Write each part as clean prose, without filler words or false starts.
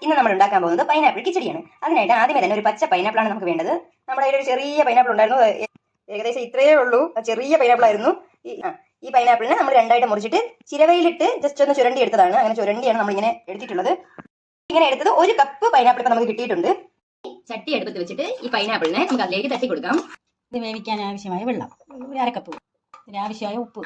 ഇന്ന് നമ്മൾ ഉണ്ടാക്കാൻ പോകുന്നത് പൈനാപ്പിൾ കിച്ചടിയാണ്. അതിനായിട്ട് ആദ്യമേ തന്നെ ഒരു പച്ച പൈനാപ്പിളാണ് നമുക്ക് വേണ്ടത്. നമ്മുടെ കയ്യിൽ ഒരു ചെറിയ പൈനാപ്പിൾ ഉണ്ടായിരുന്നു, ഏകദേശം ഇത്രയേ ഉള്ളൂ, ചെറിയ പൈനാപ്പിൾ ആയിരുന്നു. ഈ പൈനാപ്പിളിനെ നമ്മൾ രണ്ടായിട്ട് മുറിച്ചിട്ട് ചിരവയിലിട്ട് ജസ്റ്റ് ഒന്ന് ചുരണ്ടി എടുത്തതാണ്. അങ്ങനെ ചുരണ്ടിയാണ് നമ്മളിങ്ങനെ എടുത്തിട്ടുള്ളത്. ഇങ്ങനെ എടുത്തത് 1 കപ്പ് പൈനാപ്പിൾ ഇപ്പം നമുക്ക് കിട്ടിയിട്ടുണ്ട്. ചട്ടി അടുപ്പത്ത് വെച്ചിട്ട് ഈ പൈനാപ്പിളിനെ നമുക്ക് അതിലേക്ക് തട്ടി കൊടുക്കാം. ഇത് വേവിക്കാൻ ആവശ്യമായ വെള്ളം, ഒരു 1/2 കപ്പ്. ഇതിനാവശ്യമായ ഉപ്പ്.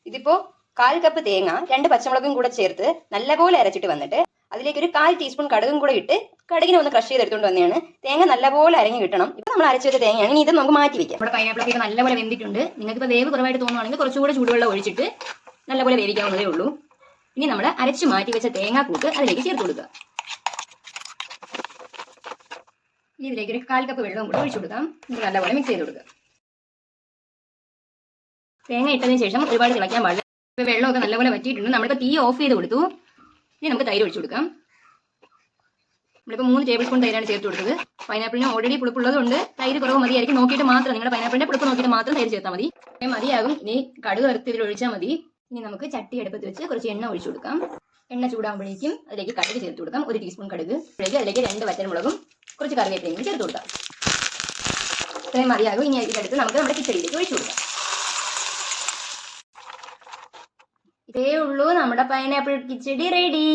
ഇതിപ്പോ 1/4 കപ്പ് തേങ്ങ, 2 പച്ചമുളകും കൂടെ ചേർത്ത് നല്ലപോലെ അരച്ചിട്ട് വന്നിട്ട് അതിലേക്ക് ഒരു 1/4 ടീസ്പൂൺ കടുകും കൂടെ ഇട്ട് കടുകിനെ ഒന്ന് ക്രഷ് ചെയ്തെടുത്തുകൊണ്ട് വന്നതാണ്. തേങ്ങ നല്ലപോലെ അരങ്ങി കിട്ടണം. ഇപ്പൊ നമ്മൾ അരച്ചു വെച്ച തേങ്ങയാണ്. ഇനി ഇത് നമുക്ക് മാറ്റി വെക്കാം. നമ്മുടെ പൈനാപ്പിളൊക്കെ നല്ലപോലെ വെന്തിട്ടുണ്ട്. നിങ്ങൾക്ക് ഇപ്പോൾ വേവ് കുറവായിട്ട് തോന്നുവാണെങ്കിൽ കുറച്ചുകൂടെ ചൂടുവെള്ളം ഒഴിച്ചിട്ട് നല്ലപോലെ വേവിക്കാവുന്നതേ ഉള്ളൂ. ഇനി നമ്മൾ അരച്ചു മാറ്റി വെച്ച തേങ്ങാക്കൂട്ട് അതിലേക്ക് ചേർത്ത് കൊടുക്കുക. ഇതിലേക്ക് ഒരു 1/4 കപ്പ് വെള്ളവും കൂടെ ഒഴിച്ചു കൊടുക്കാം. നല്ലപോലെ മിക്സ് ചെയ്ത് കൊടുക്കുക. തേങ്ങ ഇട്ടതിന് ശേഷം ഒരുപാട് തിളയ്ക്കാൻ പാടില്ല. ഇപ്പോൾ വെള്ളമൊക്കെ നല്ലപോലെ വറ്റിയിട്ടുണ്ട്. നമ്മളിപ്പോൾ തീ ഓഫ് ചെയ്ത് കൊടുത്തു. ഇനി നമുക്ക് തൈര് ഒഴിച്ചു കൊടുക്കാം. നമ്മളിപ്പോൾ 3 ടേബിൾ സ്പൂൺ തൈരാണ് ചേർത്ത് കൊടുത്തത്. പൈനാപ്പിളിന് ഓൾറെഡി പുളിപ്പുള്ളതുകൊണ്ട് തൈര് കുറവ് മതിയായിരിക്കും. നോക്കിയിട്ട് മാത്രം, നിങ്ങളുടെ പൈനാപ്പിളിന്റെ പുളിപ്പ് നോക്കിയിട്ട് മാത്രം തൈര് ചേർത്താൽ മതി. മതിയാകും. ഇനി കടുക് വറുത്ത് ഇതിൽ ഒഴിച്ചാൽ മതി. ഇനി നമുക്ക് ചട്ടി അടുപ്പത്ത് വെച്ച് കുറച്ച് എണ്ണ ഒഴിച്ചു കൊടുക്കാം. എണ്ണ ചൂടാകുമ്പോഴേക്കും അതിലേക്ക് കടുക് ചേർത്ത് കൊടുക്കാം. 1 ടീസ്പൂൺ കടുക്. അതിലേക്ക് 2 വറ്റൽമുളകും കുറച്ച് കറിവേപ്പിലയും കൂടി ചേർത്ത് കൊടുക്കാം. ഇത്രയും മതിയാകും. ഇനി ഇതിനടുത്ത് നമുക്ക് നമ്മുടെ കിച്ചടിയിലേക്ക് ഒഴിച്ചു കൊടുക്കാം. ഇതേ ഉള്ളൂ, നമ്മുടെ പൈനാപ്പിൾ കിച്ചടി റെഡി.